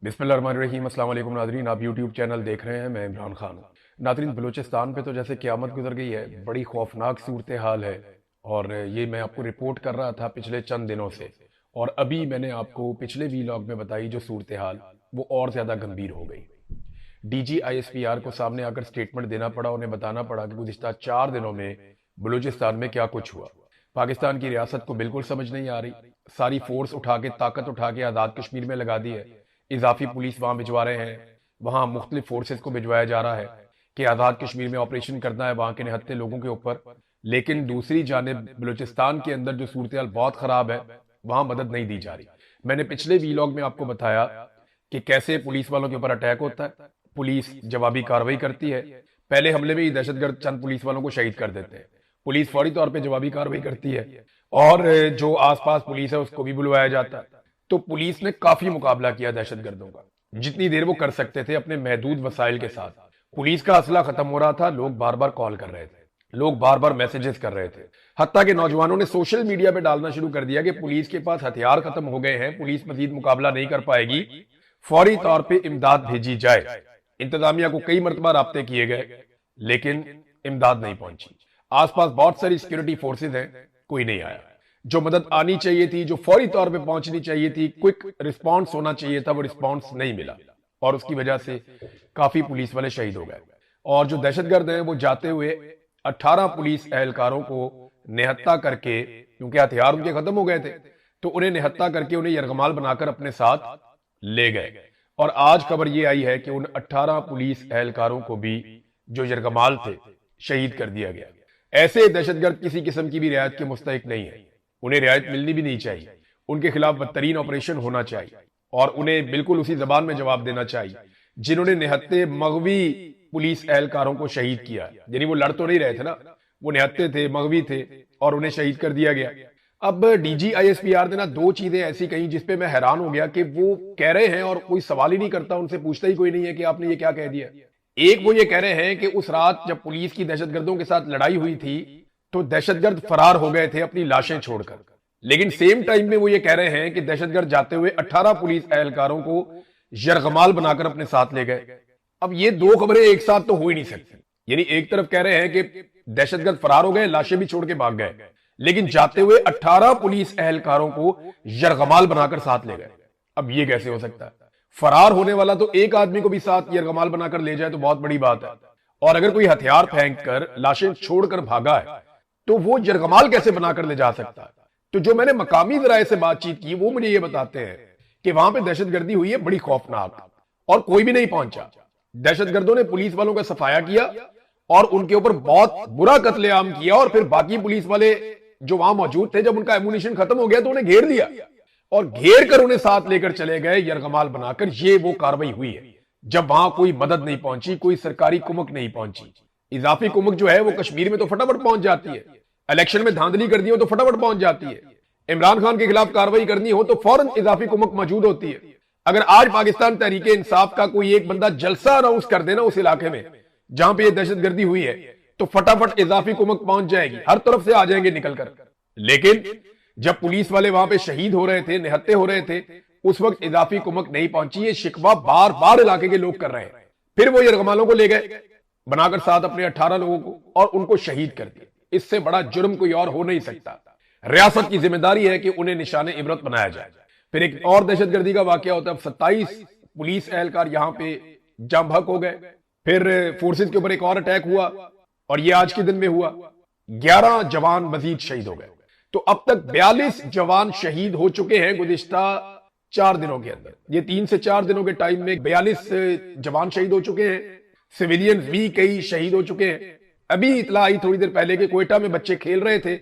बिस्मिल्लाहिर्रहमानिर्रहीम। अस्सलाम वालेकुम नाज़रीन, आप यूट्यूब चैनल देख रहे हैं। मैं इमरान खान। नाज़रीन, बलूचिस्तान पे तो जैसे क़यामत गुजर गई है, बड़ी खौफनाक सूरत हाल है। और ये मैं आपको रिपोर्ट कर रहा था पिछले चंद दिनों से, और अभी मैंने आपको पिछले वीलॉग में बताई जो सूरत हाल, वो और ज़्यादा गंभीर हो गई। डीजी ISPR को सामने आकर स्टेटमेंट देना पड़ा, उन्हें बताना पड़ा कि गुज़िश्ता 4 दिनों में बलूचिस्तान में क्या कुछ हुआ। पाकिस्तान की रियासत को बिल्कुल समझ नहीं आ रही। सारी फोर्स उठा के, ताकत उठा के आज़ाद कश्मीर में लगा दी है। इजाफी पुलिस वहां भिजवा रहे हैं, वहां मुख्तलिफ फोर्सेस को भिजवाया जा रहा है कि आज़ाद कश्मीर में ऑपरेशन करना है वहां के निहत्थे लोगों के ऊपर। लेकिन दूसरी जानिब बलूचिस्तान के अंदर जो सूरत हाल बहुत खराब है, वहां मदद नहीं दी जा रही। मैंने पिछले वीलॉग में आपको बताया कि कैसे पुलिस वालों के ऊपर अटैक होता है, पुलिस जवाबी कार्रवाई करती है। पहले हमले में ही दहशतगर्द चंद पुलिस वालों को शहीद कर देते हैं, पुलिस फौरी तौर पे जवाबी कार्रवाई करती है, और जो आसपास पुलिस है उसको भी बुलवाया जाता है। तो पुलिस ने काफी मुकाबला किया दहशतगर्दों का, जितनी देर वो कर सकते थे अपने महदूद वसाइल के साथ। पुलिस का असला खत्म हो रहा था, लोग बार बार कॉल कर रहे थे, लोग बार बार मैसेजेस कर रहे थे। हत्ता के नौजवानों ने सोशल मीडिया पे डालना शुरू कर दिया कि पुलिस के पास हथियार खत्म हो गए हैं, पुलिस मजीद मुकाबला नहीं कर पाएगी, फौरी तौर पे इमदाद भेजी जाए। इंतजामिया को कई मरतबा राब्ते किए गए, लेकिन इमदाद नहीं पहुंची। आसपास बहुत सारी सिक्योरिटी फोर्सेज हैं, कोई नहीं आया। जो मदद आनी चाहिए थी, जो फौरी तौर पे पहुंचनी चाहिए थी, क्विक रिस्पांस होना चाहिए था, वो रिस्पांस नहीं मिला, और उसकी वजह से काफी पुलिस वाले शहीद हो गए। और जो दहशतगर्द हैं वो जाते हुए 18 पुलिस एहलकारों को निहत्ता करके, क्योंकि हथियार उनके खत्म हो गए थे, तो उन्हें निहत्ता करके उन्हें यरगमाल बनाकर अपने साथ ले गए। और आज खबर ये आई है कि उन 18 पुलिस एहलकारों को भी जो यरगमाल थे, शहीद कर दिया गया। ऐसे दहशतगर्द किसी किस्म की भी रियायत के मुस्तहिक नहीं है, उन्हें रियायत मिलनी भी नहीं चाहिए। उनके खिलाफ बदतरीन ऑपरेशन होना चाहिए, और उन्हें बिल्कुल उसी जबान में जवाब देना चाहिए जिन्होंने निहत्ते मगवी पुलिस एहलकारों को शहीद किया। यानी वो लड़ तो नहीं रहे थे ना, वो निहत्ते थे, मगवी थे, और उन्हें शहीद कर दिया गया। अब डीजी ISPR ने ना दो चीजें ऐसी कही जिसपे मैं हैरान हो गया कि वो कह रहे हैं और कोई सवाल ही नहीं करता, उनसे पूछता ही कोई नहीं है कि आपने ये क्या कह दिया। एक, वो ये कह रहे हैं कि उस रात जब पुलिस की दहशतगर्दों के साथ लड़ाई हुई थी तो दहशतगर्द फरार हो गए थे अपनी लाशें छोड़कर। लेकिन सेम टाइम में वो ये कह रहे हैं कि दहशतगर्द जाते हुए 18 पुलिस एहलकारों को यरगमाल बनाकर अपने साथ ले गए। अब ये दो खबरें एक साथ तो हो ही नहीं सकती। यानी एक तरफ कह रहे हैं कि दहशतगर्द फरार हो गए, लाशें भी छोड़ के भाग गए, लेकिन जाते हुए 18 पुलिस एहलकारों को यरगमाल बनाकर साथ ले गए। अब ये कैसे हो सकता है? फरार होने वाला तो एक आदमी को भी साथ यरगमाल बनाकर ले जाए तो बहुत बड़ी बात है, और अगर कोई हथियार फेंक कर लाशें छोड़कर भागा है तो वो यरगमाल कैसे बनाकर ले जा सकता है? तो जो मैंने मकामी जराये से बातचीत की वो मुझे ये बताते हैं कि वहां पे दहशतगर्दी हुई है बड़ी खौफनाक, और कोई भी नहीं पहुंचा। दहशतगर्दों ने पुलिस वालों का सफाया किया और उनके ऊपर बहुत बुरा कत्लेआम किया, और फिर बाकी पुलिस वाले जो वहां मौजूद थे, जब उनका एमुनिशन खत्म हो गया तो उन्हें घेर लिया, और घेर कर उन्हें साथ लेकर चले गए यरगमाल बनाकर। ये वो कार्रवाई हुई है जब वहां कोई मदद नहीं पहुंची, कोई सरकारी कुमक नहीं पहुंची। इजाफी कुमक जो है वो कश्मीर में तो फटाफट पहुंच जाती है, इलेक्शन में धांधली कर दी हो तो फटाफट पहुंच जाती है, इमरान खान के खिलाफ कार्रवाई करनी हो तो फौरन इजाफी कुमक मौजूद होती है। अगर आज पाकिस्तान तहरीक इंसाफ का कोई एक बंदा जलसा अनाउंस कर देना उस इलाके में जहां पे ये दहशतगर्दी हुई है, तो फटाफट इजाफी कुमक पहुंच जाएगी, हर तरफ से आ जाएंगे निकलकर। लेकिन जब पुलिस वाले वहां पे शहीद हो रहे थे, निहत्ते हो रहे थे, उस वक्त इजाफी कुमक नहीं पहुंची। ये शिकवा बार बार इलाके के लोग कर रहे हैं। फिर वो यरगमालों को ले गए बनाकर साथ अपने 18 लोगों को, और उनको शहीद कर दिया। इससे बड़ा जुर्म कोई और हो नहीं सकता। रियासत की जिम्मेदारी है कि उन्हें निशाने इबरत बनाया जाए। फिर एक और दहशतगर्दी का वाकया होता है। 27 पुलिस एहलकार यहां पे जम भक हो गए। फिर फोर्सेज के ऊपर एक और अटैक हुआ, और ये आज के दिन में हुआ। 11 जवान मजीद शहीद हो गए। तो अब तक 42 जवान शहीद हो चुके हैं गुज़िश्ता 4 दिनों के अंदर। ये 3 से 4 दिनों के टाइम में 42 जवान शहीद हो चुके हैं। सिविलियन भी कई शहीद हो चुके हैं। अभी इतला आई थोड़ी देर पहले कि कोयटा में बच्चे खेल रहे थे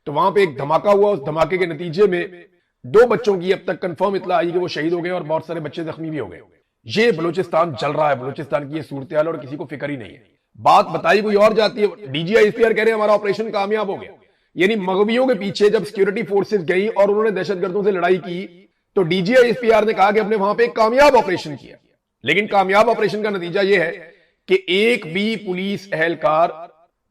तो वहां पे एक धमाका हुआ। उस धमाके के नतीजे में 2 बच्चों की अब तक कंफर्म इतला आई कि वो शहीद हो गए, और बहुत सारे बच्चे जख्मी भी हो गए। ये बलूचिस्तान जल रहा है, बलूचिस्तान की ये सूरत हाल, और किसी को फिक्र ही नहीं है। बात बताई कोई और जाती है। डीजी ISPR कह रहे हैं हमारा ऑपरेशन कामयाब हो गया। यानी मगवियों के पीछे जब सिक्योरिटी फोर्सेस गई और उन्होंने दहशतगर्दों से लड़ाई की, तो डीजी ISPR ने कहा कि हमने वहां पे एक कामयाब ऑपरेशन किया। लेकिन कामयाब ऑपरेशन का नतीजा यह है कि एक भी पुलिस एहलकार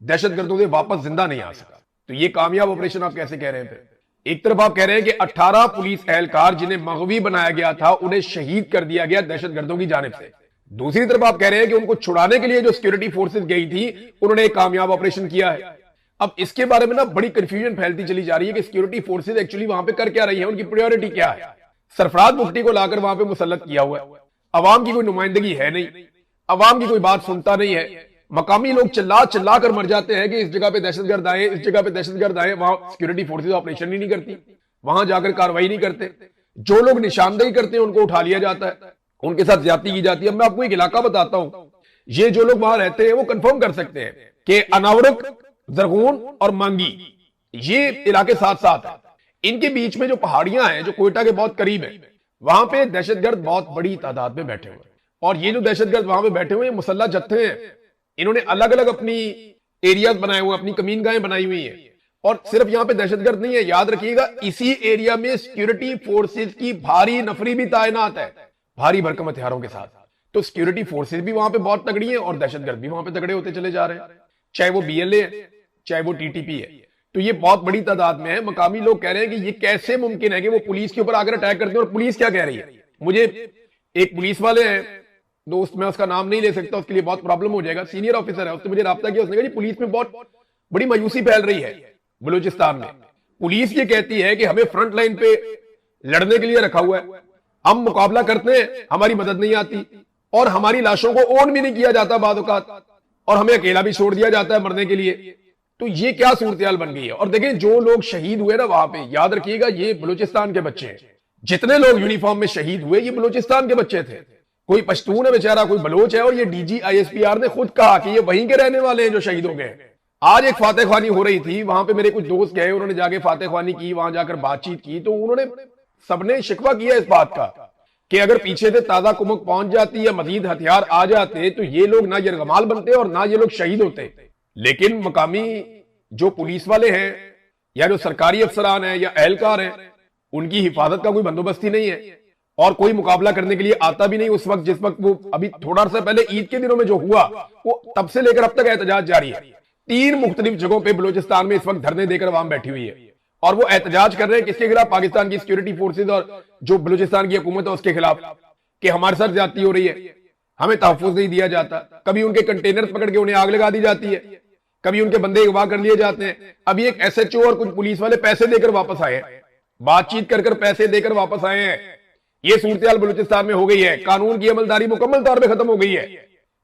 दहशतगर्दों से वापस जिंदा नहीं आ सका। तो ये कामयाब ऑपरेशन आप कैसे कह रहे हैं? फिर एक तरफ आप कह रहे हैं कि 18 पुलिस एहलकार जिन्हें मगवी बनाया गया था उन्हें शहीद कर दिया गया दहशतगर्दों की जानिब से। दूसरी तरफ आप कह रहे हैं कि उनको छुड़ाने के लिए जो सिक्योरिटी फोर्सेस गई थी उन्होंने एक कामयाब ऑपरेशन किया है। अब इसके बारे में ना बड़ी कंफ्यूजन फैलती चली जा रही है कि सिक्योरिटी फोर्सेस एक्चुअली वहां पे कर क्या रही है, उनकी प्रायोरिटी क्या है। सरफराज मुफ्ती को लाकर वहां पे मुसल्लत किया हुआ है, अवाम की कोई नुमाइंदगी है नहीं, अवाम की कोई बात सुनता नहीं है। मकामी लोग चिल्ला चिल्ला कर मर जाते हैं कि इस जगह पे दहशतगर्द आए, इस जगह पे दहशतगर्द आए, वहां सिक्योरिटी फोर्सेस ऑपरेशन ही नहीं करती, वहां जाकर कार्रवाई नहीं करते। जो लोग निशानदेही करते हैं उनको उठा लिया जाता है, उनके साथ ज्यादती की जाती है। अब मैं आपको एक इलाका बताता हूं, ये जो लोग वहां रहते हैं वो कंफर्म कर सकते हैं कि अनावरक, जरगून और मांगी ये इलाके साथ साथ है। इनके बीच में जो पहाड़ियां हैं जो कोयटा के बहुत करीब है, वहां पे दहशतगर्द बहुत बड़ी तादाद में बैठे हुए हैं। और ये जो दहशतगर्द वहां पे बैठे हुए हैं मुसल्लह जत्थे हैं, इन्होंने अलग अलग अपनी एरियाज बनाए हुए, अपनी कमीनगाहें बनाई हुई हैं। और सिर्फ यहां पे दहशतगर्द नहीं है, याद रखिएगा इसी एरिया में सिक्योरिटी फोर्सेस की भारी नफरी भी तैनात है, भारी भरकम हथियारों के साथ। तो सिक्योरिटी फोर्सेस भी वहां पे बहुत तगड़ी है और दहशतगर्द भी वहां पे तगड़े होते चले जा रहे हैं, चाहे वो बीएलए है चाहे वो टीटीपी है। तो ये बहुत बड़ी तादाद में है। मकामी लोग कह रहे हैं कि ये कैसे मुमकिन है कि वो पुलिस के ऊपर आकर अटैक करते हैं। और पुलिस क्या कह रही है, मुझे एक पुलिस वाले हैं दोस्त, मैं उसका नाम नहीं ले सकता, उसके लिए बहुत प्रॉब्लम हो जाएगा, सीनियर ऑफिसर है, उसने मुझे राब्ता किया, उसने कहा जी पुलिस में बहुत बड़ी मायूसी फैल रही है बलूचिस्तान में। पुलिस ये कहती है कि हमें फ्रंट लाइन पे लड़ने के लिए रखा हुआ है, हम मुकाबला करते हैं, हमारी मदद नहीं आती और हमारी लाशों को ओन भी नहीं किया जाता बाद औकात, और हमें अकेला भी छोड़ दिया जाता है मरने के लिए। तो ये क्या सूरत बन गई है। और देखें जो लोग शहीद हुए ना वहां पे, याद रखिएगा ये बलूचिस्तान के बच्चे हैं। जितने लोग यूनिफॉर्म में शहीद हुए ये बलूचिस्तान के बच्चे थे। कोई पश्तून है बेचारा, कोई बलोच है, और ये डीजी आईएसपीआर ने खुद कहा कि ये वहीं के रहने वाले हैं जो शहीद हो गए। आज एक फातह ख्वानी हो रही थी, वहां पे मेरे कुछ दोस्त गए, उन्होंने जाके फातह ख्वानी की, वहां जाकर बातचीत की, तो उन्होंने सबने शिकवा किया इस बात का कि अगर पीछे से ताजा कुमक पहुंच जाती या मजीद हथियार आ जाते तो ये लोग ना यरगमाल बनते और ना ये लोग शहीद होते। लेकिन मकामी जो पुलिस वाले हैं या जो सरकारी अफसरान हैं या एहलकार हैं, उनकी हिफाजत का कोई बंदोबस्त ही नहीं है और कोई मुकाबला करने के लिए आता भी नहीं उस वक्त जिस वक्त वो अभी थोड़ा सा पहले ईद के दिनों में जो हुआ वो तब से लेकर अब तक एहतजाज जारी है। 3 मुख्तलिफ जगहों पे बलूचिस्तान में इस वक्त धरने देकर आवाम बैठी हुई है और वो एहतजाज कर रहे हैं किसके खिलाफ, पाकिस्तान की सिक्योरिटी फोर्सेज और जो बलूचिस्तान की हुकूमत है उसके खिलाफ, कि हमारे साथ ज्यादती हो रही है, हमें तहफ्फुज नहीं दिया जाता। कभी उनके कंटेनर पकड़ के उन्हें आग लगा दी जाती है, कभी उनके बंदे अगवा कर लिए जाते हैं। अभी एक एसएचओ और कुछ पुलिस वाले पैसे देकर वापस आए हैं, बातचीत कर पैसे देकर वापस आए हैं। ये सूरत बलूचिस्तान में हो गई है, कानून की अमलदारी मुकम्मल तौर पर खत्म हो गई है,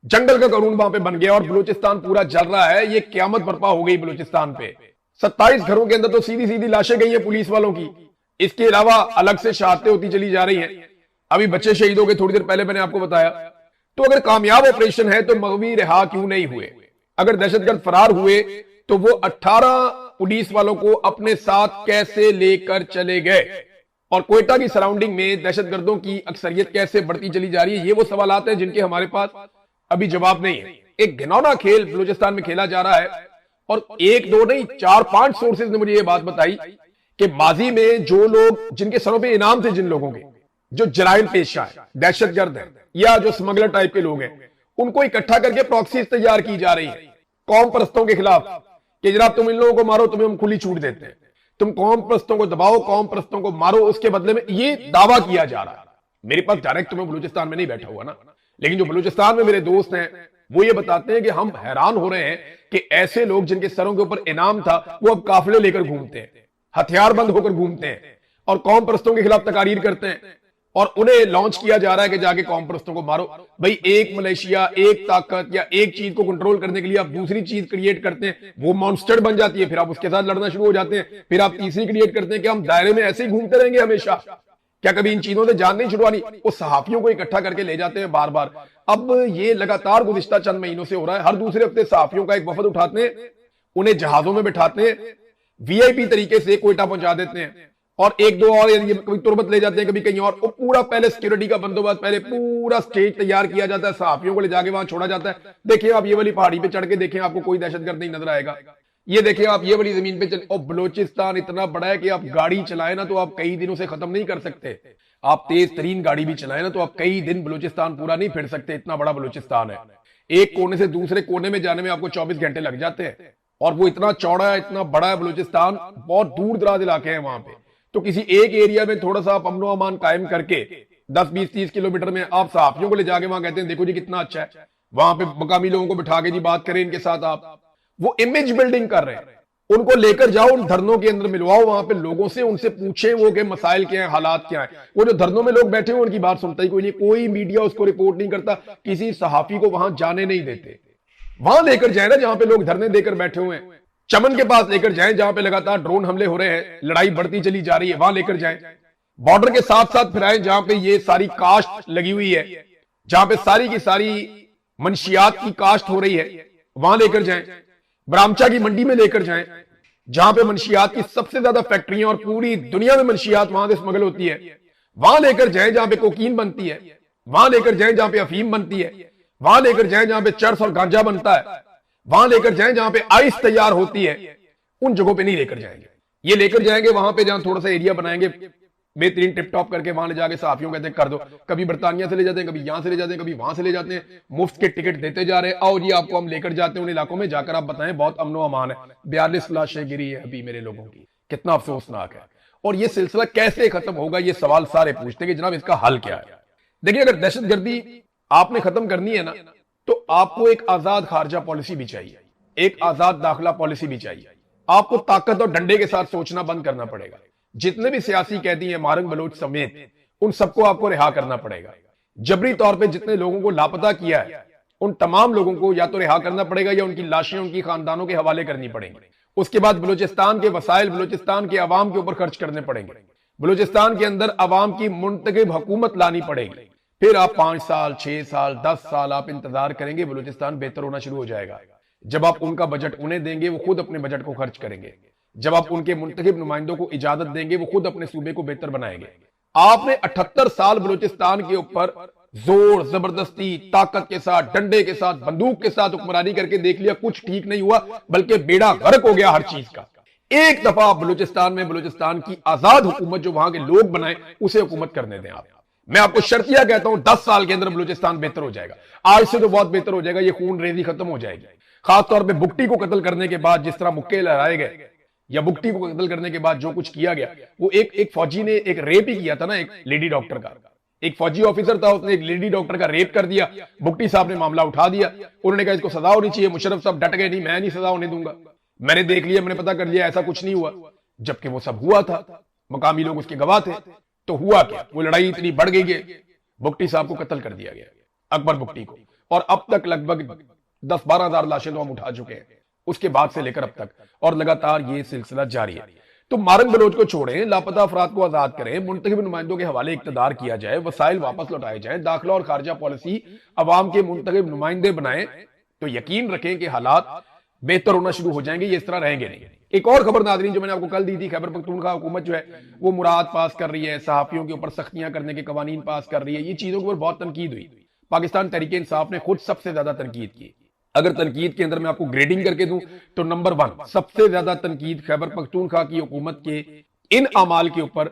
जंगल का कानून वहां पे बन गया और बलूचिस्तान पूरा जल रहा है। ये क्यामत बर्पा हो गई बलूचिस्तान पे। 27 घरों के अंदर तो सीधी सीधी लाशें गई हैं पुलिस वालों की। इसके अलावा अलग से शहादतें होती चली जा रही हैं। अभी बच्चे शहीद हो गए, थोड़ी देर पहले मैंने आपको बताया। तो अगर कामयाब ऑपरेशन है तो मगवी रिहा क्यों नहीं हुए? अगर दहशतगर्द फरार हुए तो वो 18 पुलिस वालों को अपने साथ कैसे लेकर चले गए? और कोयटा की सराउंडिंग में दहशतगर्दों की अक्सरियत कैसे बढ़ती चली जा रही है? ये वो सवालात हैं जिनके हमारे पास अभी जवाब नहीं है। एक घिनौना खेल बलूचिस्तान में खेला जा रहा है और 1 2 नहीं 4 5 सोर्सेज ने मुझे ये बात बताई कि माजी में जो लोग जिनके सरों पे इनाम थे, जिन लोगों के जो जराइम पेशा है, दहशतगर्द है या जो स्मगलर टाइप के लोग हैं, उनको इकट्ठा करके प्रॉक्सीज तैयार की जा रही है कौम परस्तों के खिलाफ कि जनाब तुम इन लोगों को मारो, तुम्हें हम खुली छूट देते हैं, तुम कौम परस्तों को दबाओ, कौम परस्तों को मारो, उसके बदले में ये दावा किया जा रहा है। मेरे पास डायरेक्ट तुम्हें बलूचिस्तान में नहीं बैठा हुआ ना, लेकिन जो बलूचिस्तान में मेरे दोस्त हैं वो ये बताते हैं कि हम हैरान हो रहे हैं कि ऐसे लोग जिनके सरों के ऊपर इनाम था वो अब काफिले लेकर घूमते हैं, हथियारबंद होकर घूमते हैं और कौम परस्तों के खिलाफ तकारीर करते हैं और उन्हें लॉन्च किया जा रहा है कि जाके कौम परस्तों को मारो। भाई एक मलेशिया, एक ताकत या एक चीज को कंट्रोल करने के लिए आप दूसरी चीज क्रिएट करते हैं, वो मॉन्स्टर बन जाती है, फिर आप उसके साथ लड़ना शुरू हो जाते हैं, फिर आप तीसरी क्रिएट करते हैं कि हम दायरे में ऐसे ही घूमते रहेंगे हमेशा, क्या कभी इन चीजों से जान नहीं छुड़वानी? वो सहाफियों को इकट्ठा करके ले जाते हैं बार बार। अब ये लगातार गुज़िश्ता चंद महीनों से हो रहा है। हर दूसरे हफ्ते सहाफियों का एक वफद उठाते हैं, उन्हें जहाजों में बिठाते हैं, वीआईपी तरीके से कोयटा पहुंचा देते हैं और 1 2 और कभी तुरबत ले जाते हैं, कभी कहीं और। वो पूरा पहले सिक्योरिटी का बंदोबस्त, पहले पूरा स्टेज तैयार किया जाता है, सहाफियों को ले जाके वहां छोड़ा जाता है। देखिए आप ये वाली पहाड़ी पे चढ़ के देखें, आपको कोई दहशतगर्द नहीं नजर आएगा। ये देखिए आप ये वाली जमीन पे चल, और बलूचिस्तान इतना बड़ा है कि आप गाड़ी चलाए ना तो आप कई दिनों से खत्म नहीं कर सकते। आप तेज तरीन गाड़ी भी चलाए ना तो आप कई दिन बलूचिस्तान पूरा नहीं फिर सकते, इतना बड़ा बलूचिस्तान है। एक कोने से दूसरे कोने में जाने में आपको 24 घंटे लग जाते हैं। और वो इतना चौड़ा है, इतना बड़ा है बलूचिस्तान, बहुत दूर दराज इलाके हैं वहां पे। तो किसी एक एरिया में थोड़ा सा आप अमनो अमान कायम करके 10 20 30 किलोमीटर में आप सहाफियों को ले जाके वहां कहते हैं देखो जी कितना अच्छा है, वहां पे मकामी लोगों को बिठा के जी बात करें इनके साथ, आप वो इमेज बिल्डिंग कर रहे हैं। उनको लेकर जाओ, उन धरनों के अंदर मिलवाओ वहां पे लोगों से, उनसे पूछें वो के मसाइल क्या है, हालात क्या है। वो जो धरनों में लोग बैठे हुए उनकी बात सुनता ही कोई नहीं, कोई मीडिया उसको रिपोर्ट नहीं करता, किसी सहाफी को वहां जाने नहीं देते। वहां लेकर जाए ना जहां पे लोग धरने देकर बैठे हुए हैं, चमन के पास लेकर जाएं जहां पे लगातार ड्रोन हमले हो रहे हैं, लड़ाई बढ़ती चली जा रही है, वहां लेकर जाएं। बॉर्डर के साथ साथ फिर आए जहां पे ये सारी कास्ट लगी हुई है, जहां पे सारी की सारी मंशियात की कास्ट हो रही है, वहां लेकर जाएं। ब्राह्मचा की मंडी में लेकर जाएं जहां पे मंशियात की सबसे ज्यादा फैक्ट्रियां और पूरी दुनिया में मंशियात वहां से स्मगल होती है, वहां लेकर जाएं जहां पे कोकीन बनती है, वहां लेकर जाएं जहां पे अफीम बनती है, वहां लेकर जाएं जहां पे चरस और गांजा बनता है, वहां लेकर जाएं जहां पे आइस तैयार होती है। उन जगहों पे नहीं लेकर जाएंगे, ये लेकर जाएंगे वहां पे जहां थोड़ा सा एरिया बनाएंगे बेहतरीन टिप टॉप करके, वहां ले जाके साफियों कहते हैं कर दो, कभी बर्तानिया से ले जाते हैं, कभी यहां से ले जाते हैं, कभी वहां से ले जाते हैं, मुफ्त के टिकट देते जा रहे हैं, आओ जी आपको हम लेकर जाते हैं उन इलाकों में, जाकर आप बताएं बहुत अमनो अमान है। 42 लाशें गिरी है अभी मेरे लोगों की, कितना अफसोसनाक है। और ये सिलसिला कैसे खत्म होगा, ये सवाल सारे पूछते हैं कि जनाब इसका हल क्या है। देखिए अगर दहशतगर्दी आपने खत्म करनी है ना, तो आपको एक आजाद खारजा पॉलिसी भी चाहिए, एक आजाद दाखिला पॉलिसी भी चाहिए। आपको ताकत और डंडे के साथ सोचना बंद करना पड़ेगा। जितने भी सियासी कैदी हैं मारंग बलोच समेत, उन सबको आपको रिहा करना पड़ेगा। जबरी तौर पे जितने लोगों को लापता किया है उन तमाम लोगों को या तो रिहा करना पड़ेगा या उनकी लाशें उनकी खानदानों के हवाले करनी पड़ेंगी। उसके बाद बलूचिस्तान के वसाइल बलूचिस्तान के अवाम के ऊपर खर्च करने पड़ेंगे। बलूचिस्तान के अंदर अवाम की मुंतखब हुकूमत लानी पड़ेगी। फिर आप 5 साल 6 साल 10 साल आप इंतजार करेंगे, बलूचिस्तान बेहतर होना शुरू हो जाएगा। जब आप उनका बजट उन्हें देंगे वो खुद अपने बजट को खर्च करेंगे। जब आप उनके मुंतखब नुमाइंदों को इजाजत देंगे वो खुद अपने सूबे को बेहतर बनाएंगे। आपने 78 साल बलूचिस्तान के ऊपर जोर जबरदस्ती ताकत के साथ डंडे के साथ बंदूक के साथ हुक्मरानी करके देख लिया, कुछ ठीक नहीं हुआ, बल्कि बेड़ा गर्क हो गया हर चीज का। एक दफा बलूचिस्तान में बलूचिस्तान की आजाद हुकूमत जो वहां के लोग बनाए उसे हुकूमत करने दें आप। मैं आपको शर्तिया कहता हूं 10 साल के अंदर बलूचिस्तान बेहतर हो जाएगा। आज से तो बहुत बेहतर हो जाएगा, ये खून रेजी खत्म हो जाएगी। खासतौर पर बुगटी को कत्ल करने के बाद जिस तरह मुक्के लहराए गए, या बुगटी को कत्ल करने के बाद जो कुछ किया गया, वो एक फौजी ने एक रेप ही किया था ना, एक लेडी डॉक्टर का, एक फौजी ऑफिसर था, उसने एक लेडी डॉक्टर का रेप कर दिया। बुगटी साहब ने मामला उठा दिया, उन्होंने कहा इसको सजा होनी चाहिए। मुशर्रफ साहब डट गए, नहीं मैं नहीं सजा होने दूंगा, मैंने देख लिया, मैंने पता कर लिया, ऐसा कुछ नहीं हुआ। जबकि वो सब हुआ था, मकामी लोग उसके गवाह थे। तो हुआ क्या, वो लड़ाई इतनी बढ़ गई है, बुगटी साहब को कत्ल कर दिया गया, अकबर बुगटी को। और अब तक लगभग 10-12 हजार लाशें तो हम उठा चुके हैं उसके बाद से लेकर अब तक, और लगातार ये सिलसिला जारी है। तो मारंग बलोच को छोड़ें, लापता अफराद को आजाद करें, मुंतखब नुमाइंदों के हवाले इक्तदार किया जाए, वसाइल वापस लौटाए जाए, दाखिला और खारजा पॉलिसी अवाम के मुंतखब नुमाइंदे बनाए, तो यकीन रखें कि हालात बेहतर होना शुरू हो जाएंगे। ये इस तरह रहेंगे नहीं। एक और खबर नाज़रीन जो मैंने आपको कल दी थी, खैबर पख्तूनख्वा हुकूमत जो है वो मुराद पास कर रही है, सहाफियों के ऊपर सख्तियां करने के कवानीन पास कर रही है। ये चीजों के ऊपर बहुत तनकीद हुई। पाकिस्तान तहरीक इंसाफ ने खुद सबसे ज्यादा तनकीद की। अगर तनकीद के अंदर मैं आपको ग्रेडिंग करके दूं तो नंबर 1 सबसे ज्यादा तनकीद खैबर पख्तूनख्वा की हुकूमत के इन अमाल के ऊपर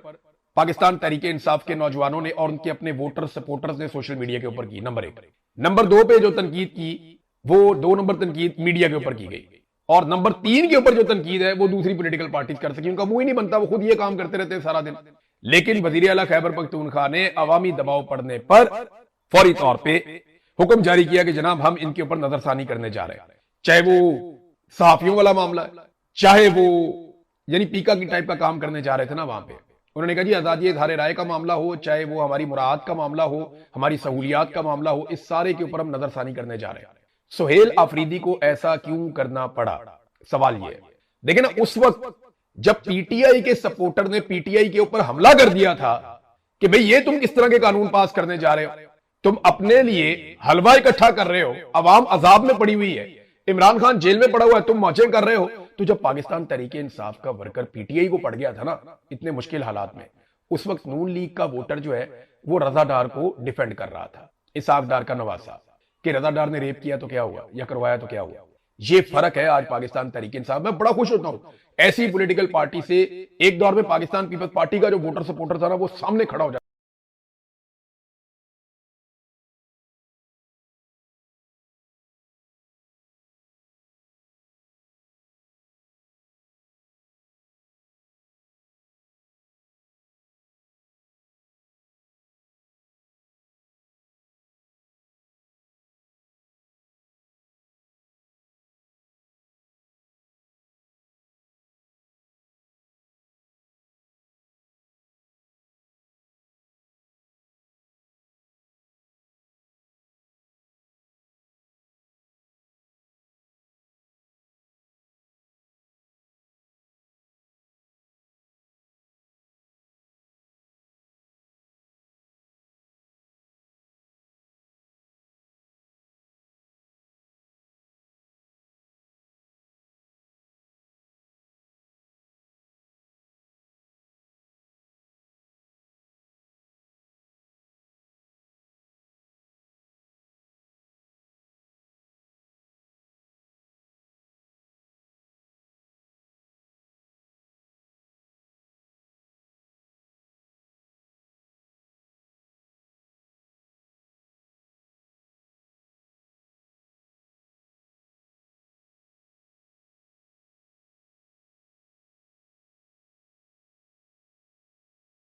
पाकिस्तान तहरीक इंसाफ के नौजवानों ने और उनके अपने वोटर सपोर्टर्स ने सोशल मीडिया के ऊपर की, नंबर 1। नंबर 2 पे जो तनकीद की वो 2 नंबर तनकीद मीडिया के ऊपर की गई, और नंबर 3 के ऊपर जो तनकीद है वो दूसरी पॉलिटिकल पार्टीज कर सकी। उनका मुंह ही नहीं बनता, वो खुद ये काम करते रहते हैं सारा दिन। लेकिन वजीर आला खैबर पख्तूनख्वा ने अवामी दबाव पड़ने पर फौरी तौर पर हुक्म जारी किया कि जनाब हम इनके ऊपर नजरसानी करने जा रहे हैं, चाहे वो सहाफियों वाला मामला है, चाहे वो यानी पीका की टाइप का काम करने जा रहे थे ना वहां पे। उन्होंने कहा जी आजादी इज़हार राय का मामला हो, चाहे वो हमारी मुराद का मामला हो, हमारी सहूलियात का मामला हो, इस सारे के ऊपर हम नजरसानी करने जा रहे हैं। सुहेल आफरीदी को ऐसा क्यों करना पड़ा, सवाल ये है। देखिए ना, उस वक्त जब पीटीआई के सपोर्टर ने पीटीआई के ऊपर हमला कर दिया था कि भाई ये तुम किस तरह के कानून पास करने जा रहे हो, तुम अपने लिए हलवा इकट्ठा कर रहे हो, अवाम अजाब में पड़ी हुई है, इमरान खान जेल में पड़ा हुआ है, तुम मौजे कर रहे हो। तो जब पाकिस्तान तहरीक इंसाफ का वर्कर पीटीआई को पड़ गया था ना इतने मुश्किल हालात में, उस वक्त नून लीग का वोटर जो है वो रजा डार को डिफेंड कर रहा था, इसहाक डार का नवासा, कि रजा डार ने रेप किया तो क्या हुआ, या करवाया तो क्या हुआ। ये फर्क है आज पाकिस्तान तहरीक इंसाफ। मैं बड़ा खुश होता हूं ऐसी पॉलिटिकल पार्टी से, एक दौर में पाकिस्तान पीपल्स पार्टी का जो वोटर सपोर्टर था ना वो सामने खड़ा हो जाता।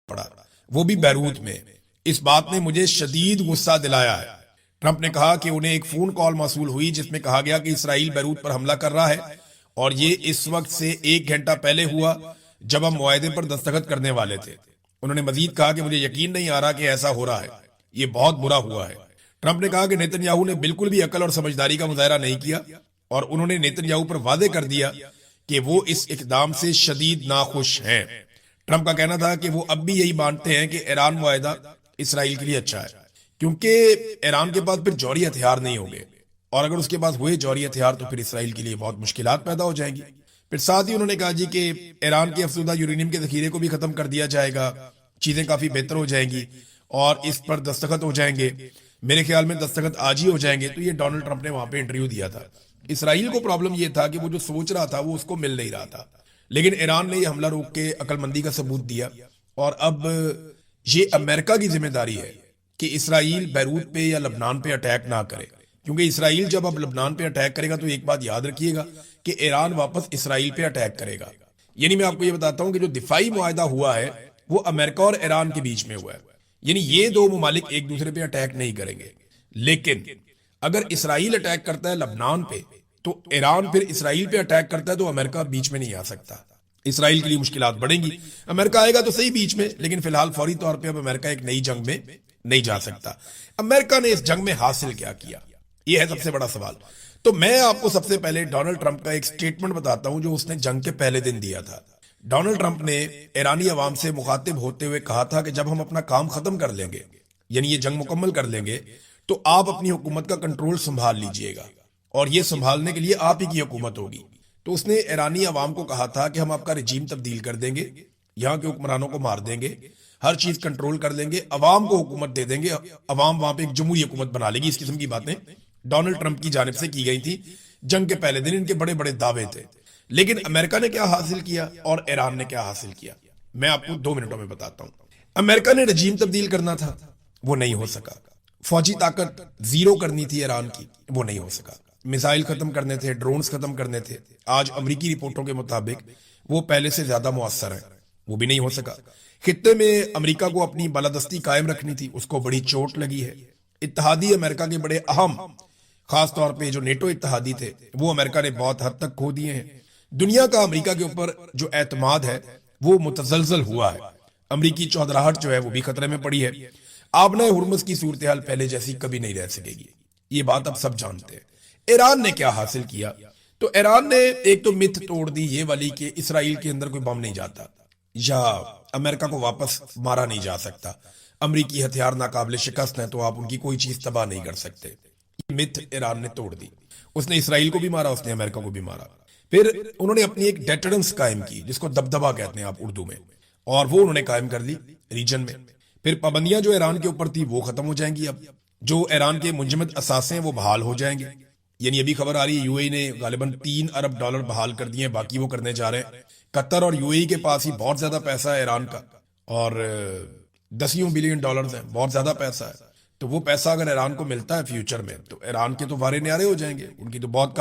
पड़ा, वो भी बैरूत में। इस बात ने मुझे शदीद गुस्सा दिलाया है। ट्रंप ने कहा कि उन्हें एक फोन कॉल मौसूल हुई जिसमें कहा गया कि इसराइल बैरूत पर हमला कर रहा है, और ये इस वक्त से 1 घंटा पहले हुआ जब हम मुआहदे पर दस्तखत करने वाले थे। उन्होंने मजीद कहा कि मुझे यकीन नहीं आ रहा कि ऐसा हो रहा है, ये बहुत बुरा हुआ है। ट्रंप ने कहा कि नेतन्याहू ने बिल्कुल भी अकल और समझदारी का मुजाहरा नहीं किया, और उन्होंने नेतन्याहू पर वादे कर दिया कि वो इस इकदाम से शदीद नाखुश हैं। ट्रंप का कहना था कि वो अब भी यही मानते हैं कि ईरान मुआहदा इसराइल के लिए अच्छा है, क्योंकि ईरान के पास फिर जौहरी हथियार नहीं होंगे, और अगर उसके पास हुए जौहरी हथियार तो फिर इसराइल के लिए बहुत मुश्किलात पैदा हो जाएंगी। फिर साथ ही उन्होंने कहा जी कि ईरान के अफसुदा यूरेनियम के जखीरे को भी खत्म कर दिया जाएगा, चीजें काफी बेहतर हो जाएंगी और इस पर दस्तखत हो जाएंगे। मेरे ख्याल में दस्तखत आज ही हो जाएंगे। तो ये डोनाल्ड ट्रंप ने वहां पे इंटरव्यू दिया था। इसराइल को प्रॉब्लम ये था कि वो जो सोच रहा था वो उसको मिल नहीं रहा था, लेकिन ईरान ने ये हमला रोक के अकलमंदी का सबूत दिया, और अब ये अमेरिका की जिम्मेदारी है कि इसराइल बैरूत पे या लबनान पे अटैक ना करे, क्योंकि इसराइल जब अब लबनान पे अटैक करेगा तो एक बात याद रखिएगा कि ईरान वापस इसराइल पे अटैक करेगा। यानी मैं आपको ये बताता हूं कि जो दिफाई मुआहदा हुआ है वो अमेरिका और ईरान के बीच में हुआ है, यानी ये दो मुमालिक एक दूसरे पे अटैक नहीं करेंगे। लेकिन अगर इसराइल अटैक करता है लबनान पे तो ईरान फिर इसराइल पे अटैक करता है, तो अमेरिका बीच में नहीं आ सकता। इसराइल के लिए मुश्किलात बढ़ेंगी। अमेरिका आएगा तो सही बीच में, लेकिन फिलहाल फौरी तौर पे अब अमेरिका एक नई जंग में नहीं जा सकता। अमेरिका ने इस जंग में हासिल क्या किया, यह है सबसे बड़ा सवाल। तो मैं आपको सबसे पहले डोनाल्ड ट्रंप का एक स्टेटमेंट बताता हूं जो उसने जंग के पहले दिन दिया था। डोनाल्ड ट्रंप ने ईरानी अवाम से मुखातिब होते हुए कहा था कि जब हम अपना काम खत्म कर लेंगे, यानी ये जंग मुकम्मल कर लेंगे, तो आप अपनी हुकूमत का कंट्रोल संभाल लीजिएगा, और ये संभालने के लिए आप ही की हुकूमत होगी। तो उसने ईरानी अवाम को कहा था कि हम आपका रजीम तब्दील कर देंगे, यहाँ के हुक्मरानों को मार देंगे, हर चीज कंट्रोल कर लेंगे, अवाम को हुकूमत दे देंगे, अवाम वहां पे एक जमहूरी हुकूमत बना लेगी। इस किस्म की बातें डोनाल्ड ट्रंप की जानिब से की गई थी। जंग के पहले दिन इनके बड़े बड़े दावे थे। लेकिन अमेरिका ने क्या हासिल किया और ईरान ने क्या हासिल किया, मैं आपको 2 मिनटों में बताता हूं। अमेरिका ने रजीम तब्दील करना था, वो नहीं हो सका। फौजी ताकत जीरो करनी थी ईरान की, वो नहीं हो सका। मिसाइल खत्म करने थे, ड्रोन्स खत्म करने थे, आज अमरीकी रिपोर्टों के मुताबिक वो पहले से ज्यादा मुअस्सर है, वो भी नहीं हो सका। खित्ते में अमेरिका को अपनी बालादस्ती कायम रखनी थी, उसको बड़ी चोट लगी है। इत्तहादी अमेरिका के बड़े अहम, खास तौर पे जो नेटो इत्तहादी थे, वो अमेरिका ने बहुत हद तक खो दिए हैं। दुनिया का अमेरिका के ऊपर जो एतमाद है वो मुतजलजल हुआ है। अमरीकी चौधराहट जो है वो भी खतरे में पड़ी है। आबना हुर्मुज़ की सूरत हाल पहले जैसी कभी नहीं रह सकेगी, ये बात अब सब जानते हैं। ईरान ने क्या हासिल किया, तो ईरान ने एक तो मिथ तोड़ दी ये वाली कि इसराइल के अंदर कोई बम नहीं जाता या अमेरिका को वापस मारा नहीं जा सकता, अमरीकी हथियार नाकाबिले शिकस्त हैं तो आप उनकी कोई चीज तबाह नहीं कर सकते। ये मिथ ईरान ने तोड़ दी। उसने इसराइल को भी मारा, उसने अमेरिका को भी मारा। फिर उन्होंने अपनी एक डेटरेंस कायम की, जिसको दबदबा कहते हैं आप उर्दू में, और वो उन्होंने कायम कर ली रीजन में। फिर पाबंदियां जो ईरान के ऊपर थी वो खत्म हो जाएंगी। अब जो ईरान के मुंजमद असासे हैं वो बहाल हो जाएंगे। यानी अभी खबर आ रही है यूएई ने गालिबन $3 अरब बहाल कर दिए हैं, बाकी वो करने जा रहे हैं। कतर और यूएई के पास ही बहुत ज्यादा पैसा है ईरान का, और $10 बिलियन है, बहुत ज्यादा पैसा है। तो वो पैसा अगर ईरान को मिलता है फ्यूचर में, तो ईरान के तो वारे न्यारे हो जाएंगे, उनकी तो बहुत